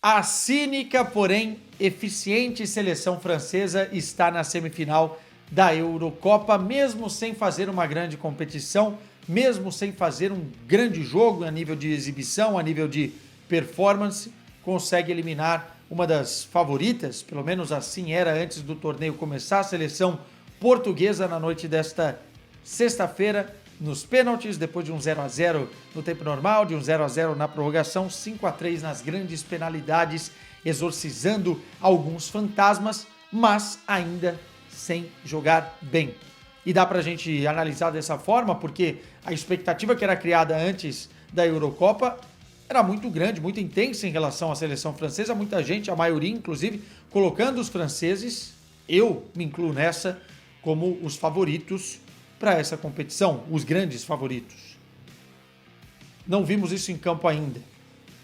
A cínica, porém eficiente seleção francesa está na semifinal da Eurocopa, mesmo sem fazer uma grande competição, mesmo sem fazer um grande jogo a nível de exibição, a nível de performance, consegue eliminar uma das favoritas, pelo menos assim era antes do torneio começar, a seleção portuguesa na noite desta sexta-feira, nos pênaltis, depois de um 0-0 no tempo normal, de um 0-0 na prorrogação, 5-3 nas grandes penalidades, exorcizando alguns fantasmas, mas ainda sem jogar bem. E dá pra gente analisar dessa forma, porque a expectativa que era criada antes da Eurocopa era muito grande, muito intensa em relação à seleção francesa, muita gente, a maioria inclusive, colocando os franceses, eu me incluo nessa, como os favoritos para essa competição, os grandes favoritos. Não vimos isso em campo ainda,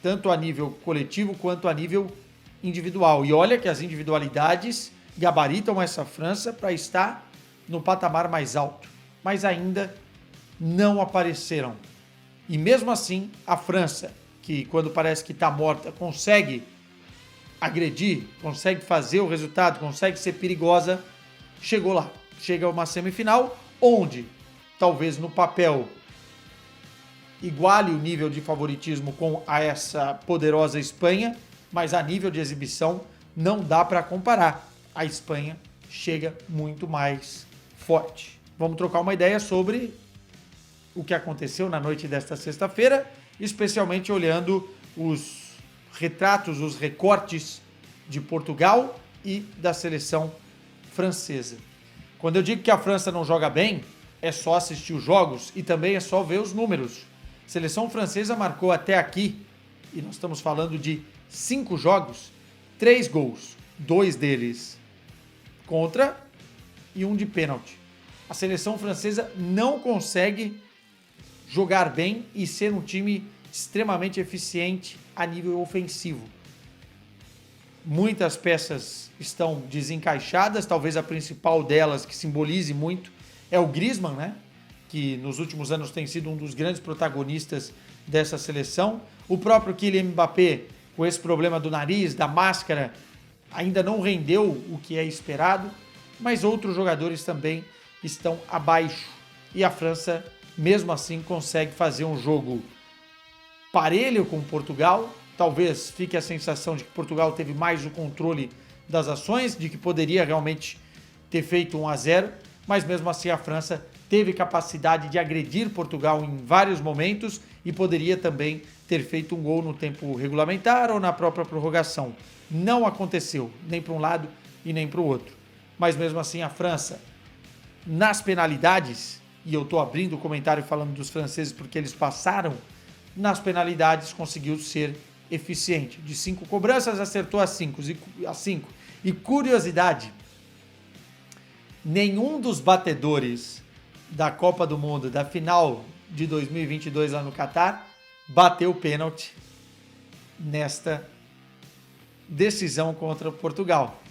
tanto a nível coletivo quanto a nível individual. E olha que as individualidades gabaritam essa França para estar no patamar mais alto, mas ainda não apareceram. E mesmo assim, a França, que quando parece que está morta, consegue agredir, consegue fazer o resultado, consegue ser perigosa, chegou lá. Chega a uma semifinal, onde talvez no papel iguale o nível de favoritismo com essa poderosa Espanha, mas a nível de exibição não dá para comparar. A Espanha chega muito mais forte. Vamos trocar uma ideia sobre o que aconteceu na noite desta sexta-feira, especialmente olhando os retratos, os recortes de Portugal e da seleção francesa. Quando eu digo que a França não joga bem, é só assistir os jogos e também é só ver os números. A seleção francesa marcou até aqui, e nós estamos falando de 5 jogos, 3 gols, 2 deles contra e 1 de pênalti. A seleção francesa não consegue jogar bem e ser um time extremamente eficiente a nível ofensivo. Muitas peças estão desencaixadas, talvez a principal delas, que simbolize muito, é o Griezmann, né? Que nos últimos anos tem sido um dos grandes protagonistas dessa seleção. O próprio Kylian Mbappé, com esse problema do nariz, da máscara, ainda não rendeu o que é esperado, mas outros jogadores também estão abaixo. E a França, mesmo assim, consegue fazer um jogo parelho com Portugal. Talvez fique a sensação de que Portugal teve mais o controle das ações, de que poderia realmente ter feito 1-0, mas mesmo assim a França teve capacidade de agredir Portugal em vários momentos e poderia também ter feito um gol no tempo regulamentar ou na própria prorrogação. Não aconteceu, nem para um lado e nem para o outro. Mas mesmo assim a França, nas penalidades, e eu estou abrindo o comentário falando dos franceses porque eles passaram, nas penalidades conseguiu ser eficiente. De 5 cobranças, acertou as 5. E curiosidade, nenhum dos batedores da Copa do Mundo, da final de 2022 lá no Catar, bateu o pênalti nesta decisão contra Portugal.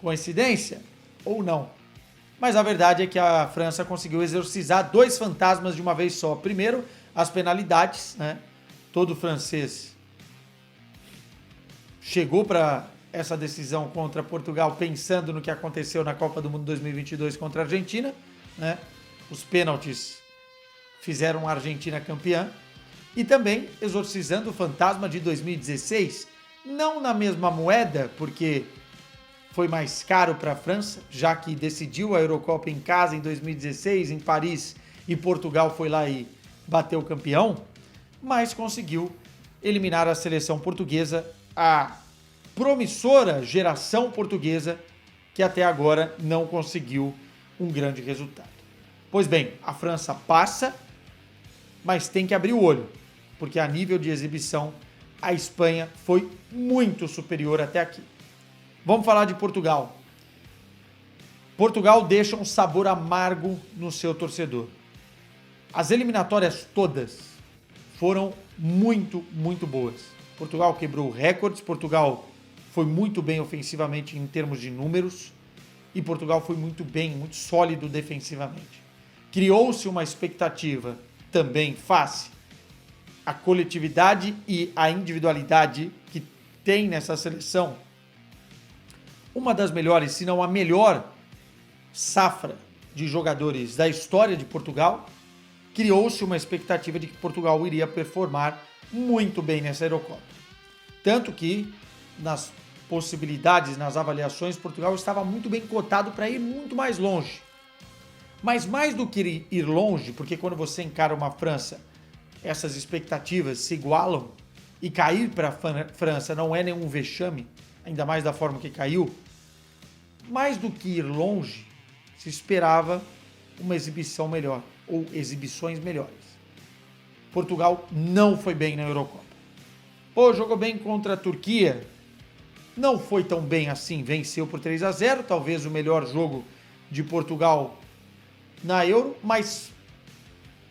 Coincidência ou não? Mas a verdade é que a França conseguiu exorcizar 2 fantasmas de uma vez só. Primeiro, as penalidades, né? Todo francês chegou para essa decisão contra Portugal pensando no que aconteceu na Copa do Mundo 2022 contra a Argentina, né? Os pênaltis fizeram a Argentina campeã. E também exorcizando o fantasma de 2016, não na mesma moeda, porque foi mais caro para a França, já que decidiu a Eurocopa em casa em 2016, em Paris, e Portugal foi lá e bateu o campeão, mas conseguiu eliminar a seleção portuguesa, a promissora geração portuguesa, que até agora não conseguiu um grande resultado. Pois bem, a França passa, mas tem que abrir o olho, porque a nível de exibição, a Espanha foi muito superior até aqui. Vamos falar de Portugal. Portugal deixa um sabor amargo no seu torcedor. As eliminatórias todas foram muito, muito boas. Portugal quebrou recordes, Portugal foi muito bem ofensivamente em termos de números e Portugal foi muito bem, muito sólido defensivamente. Criou-se uma expectativa também face à coletividade e à individualidade que tem nessa seleção uma das melhores, se não a melhor safra de jogadores da história de Portugal, criou-se uma expectativa de que Portugal iria performar muito bem nessa Eurocopa. Tanto que, nas possibilidades, nas avaliações, Portugal estava muito bem cotado para ir muito mais longe. Mas mais do que ir longe, porque quando você encara uma França, essas expectativas se igualam, e cair para a França não é nenhum vexame, ainda mais da forma que caiu, mais do que ir longe, se esperava uma exibição melhor, ou exibições melhores. Portugal não foi bem na Eurocopa. Pô, jogou bem contra a Turquia, não foi tão bem assim, venceu por 3-0, talvez o melhor jogo de Portugal na Euro, mas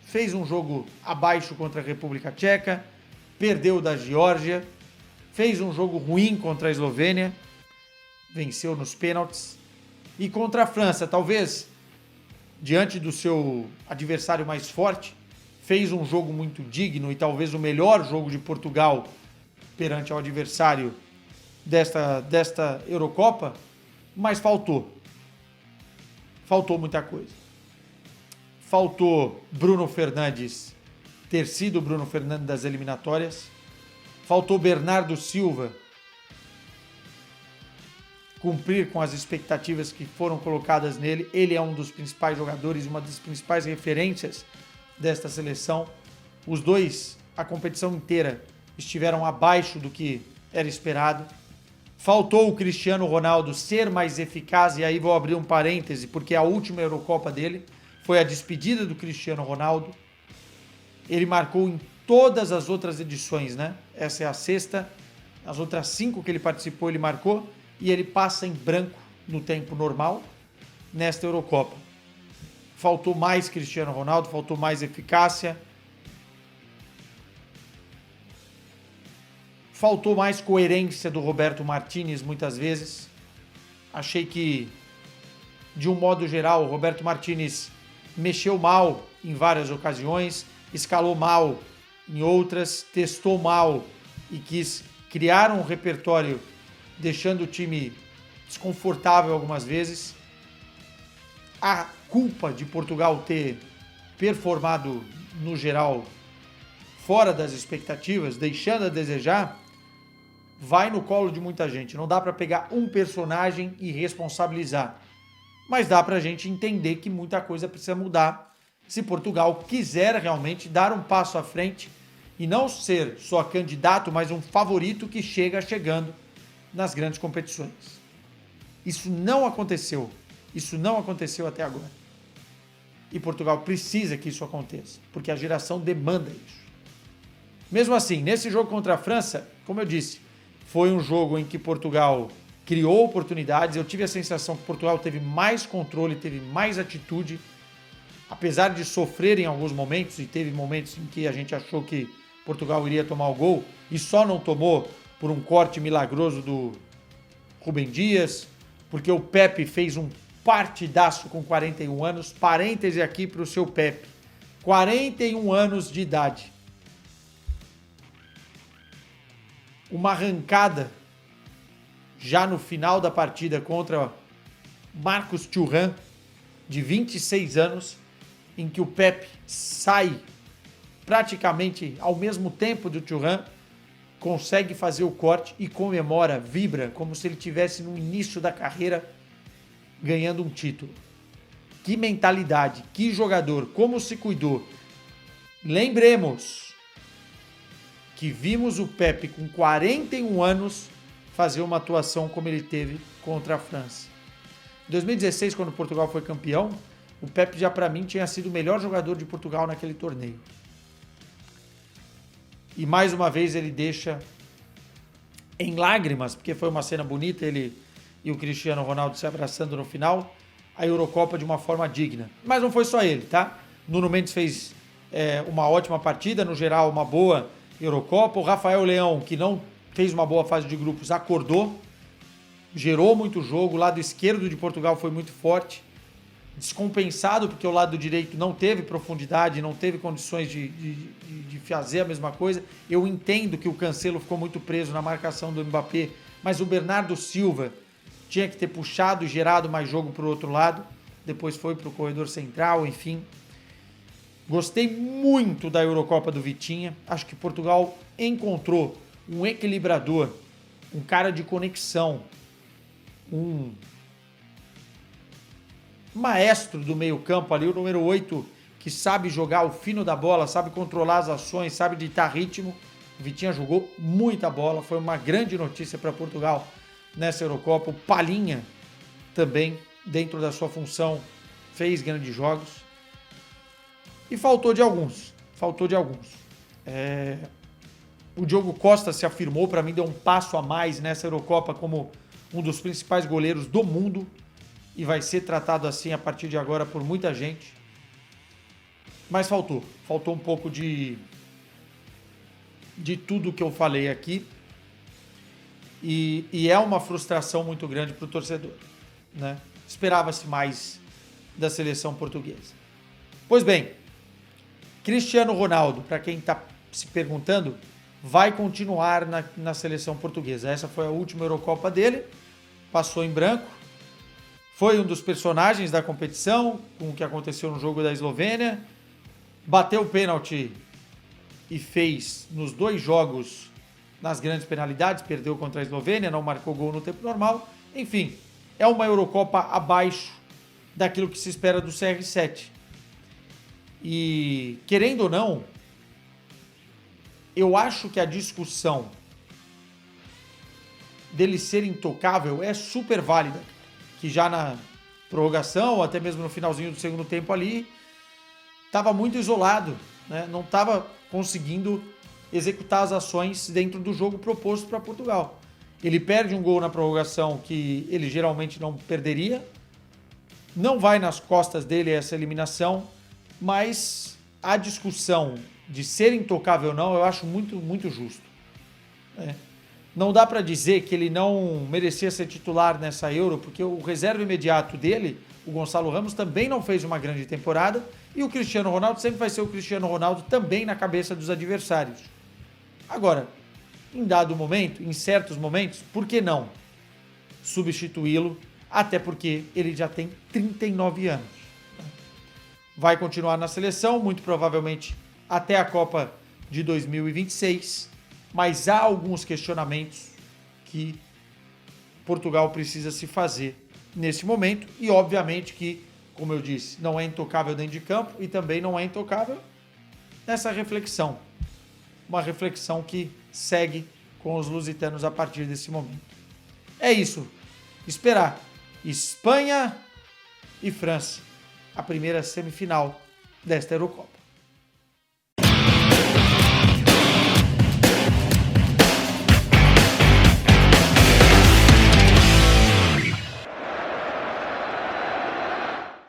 fez um jogo abaixo contra a República Tcheca, perdeu da Geórgia, fez um jogo ruim contra a Eslovênia, venceu nos pênaltis, e contra a França, talvez, diante do seu adversário mais forte, fez um jogo muito digno e talvez o melhor jogo de Portugal perante ao adversário desta Eurocopa, mas faltou muita coisa. Faltou Bruno Fernandes ter sido Bruno Fernandes das eliminatórias. Faltou Bernardo Silva cumprir com as expectativas que foram colocadas nele. Ele é um dos principais jogadores, uma das principais referências desta seleção. Os dois, a competição inteira, estiveram abaixo do que era esperado. Faltou o Cristiano Ronaldo ser mais eficaz, e aí vou abrir um parêntese, porque a última Eurocopa dele foi a despedida do Cristiano Ronaldo. Ele marcou em todas as outras edições, né? Essa é a sexta. As outras 5 que ele participou, ele marcou. E ele passa em branco no tempo normal nesta Eurocopa. Faltou mais Cristiano Ronaldo, faltou mais eficácia. Faltou mais coerência do Roberto Martínez muitas vezes. Achei que, de um modo geral, o Roberto Martínez mexeu mal em várias ocasiões, escalou mal em outras, testou mal e quis criar um repertório deixando o time desconfortável algumas vezes. A culpa de Portugal ter performado, no geral, fora das expectativas, deixando a desejar, vai no colo de muita gente. Não dá para pegar um personagem e responsabilizar. Mas dá para a gente entender que muita coisa precisa mudar se Portugal quiser realmente dar um passo à frente e não ser só candidato, mas um favorito que chegando nas grandes competições. Isso não aconteceu. Isso não aconteceu até agora. E Portugal precisa que isso aconteça, porque a geração demanda isso. Mesmo assim, nesse jogo contra a França, como eu disse, foi um jogo em que Portugal criou oportunidades. Eu tive a sensação que Portugal teve mais controle, teve mais atitude, apesar de sofrer em alguns momentos, e teve momentos em que a gente achou que Portugal iria tomar o gol, e só não tomou por um corte milagroso do Rubem Dias, porque o Pepe fez um partidaço com 41 anos. Parêntese aqui para o seu Pepe. 41 anos de idade. Uma arrancada já no final da partida contra Marcos Thuram, de 26 anos, em que o Pepe sai praticamente ao mesmo tempo do Thuram, consegue fazer o corte e comemora, vibra, como se ele estivesse no início da carreira ganhando um título. Que mentalidade, que jogador, como se cuidou. Lembremos que vimos o Pepe com 41 anos fazer uma atuação como ele teve contra a França. Em 2016, quando Portugal foi campeão, o Pepe já para mim tinha sido o melhor jogador de Portugal naquele torneio. E mais uma vez ele deixa em lágrimas, porque foi uma cena bonita, ele e o Cristiano Ronaldo se abraçando no final, a Eurocopa de uma forma digna. Mas não foi só ele, tá? Nuno Mendes fez uma ótima partida, no geral uma boa Eurocopa. O Rafael Leão, que não fez uma boa fase de grupos, acordou, gerou muito jogo, o lado esquerdo de Portugal foi muito forte. descompensado, porque o lado direito não teve profundidade, não teve condições de fazer a mesma coisa. Eu entendo que o Cancelo ficou muito preso na marcação do Mbappé, mas o Bernardo Silva tinha que ter puxado e gerado mais jogo para o outro lado. Depois foi para o corredor central, enfim. Gostei muito da Eurocopa do Vitinha. Acho que Portugal encontrou um equilibrador, um cara de conexão, um maestro do meio-campo ali, o número 8, que sabe jogar o fino da bola, sabe controlar as ações, sabe ditar ritmo. O Vitinha jogou muita bola, foi uma grande notícia para Portugal nessa Eurocopa. O Palhinha também, dentro da sua função, fez grandes jogos. E faltou de alguns. O Diogo Costa se afirmou, para mim deu um passo a mais nessa Eurocopa como um dos principais goleiros do mundo e vai ser tratado assim a partir de agora por muita gente. Mas faltou um pouco de tudo que eu falei aqui e é uma frustração muito grande para o torcedor, né? Esperava-se mais da seleção portuguesa. Pois bem, Cristiano Ronaldo, para quem está se perguntando, vai continuar na seleção portuguesa. Essa foi a última Eurocopa dele, passou em branco, foi um dos personagens da competição, com o que aconteceu no jogo da Eslovênia, bateu o pênalti e fez nos 2 jogos nas grandes penalidades, perdeu contra a Eslovênia, não marcou gol no tempo normal. Enfim, é uma Eurocopa abaixo daquilo que se espera do CR7. E, querendo ou não, eu acho que a discussão dele ser intocável é super válida, que já na prorrogação, ou até mesmo no finalzinho do segundo tempo ali, estava muito isolado, né? Não estava conseguindo executar as ações dentro do jogo proposto para Portugal. Ele perde um gol na prorrogação que ele geralmente não perderia, não vai nas costas dele essa eliminação, mas a discussão de ser intocável ou não, eu acho muito, muito justo. Não dá para dizer que ele não merecia ser titular nessa Euro, porque o reserva imediato dele, o Gonçalo Ramos, também não fez uma grande temporada, e o Cristiano Ronaldo sempre vai ser o Cristiano Ronaldo também na cabeça dos adversários. Agora, em dado momento, em certos momentos, por que não substituí-lo? Até porque ele já tem 39 anos. Vai continuar na seleção, muito provavelmente até a Copa de 2026, mas há alguns questionamentos que Portugal precisa se fazer nesse momento e, obviamente, que, como eu disse, não é intocável dentro de campo e também não é intocável nessa reflexão. Uma reflexão que segue com os lusitanos a partir desse momento. É isso. Esperar Espanha e França, a primeira semifinal desta Eurocopa.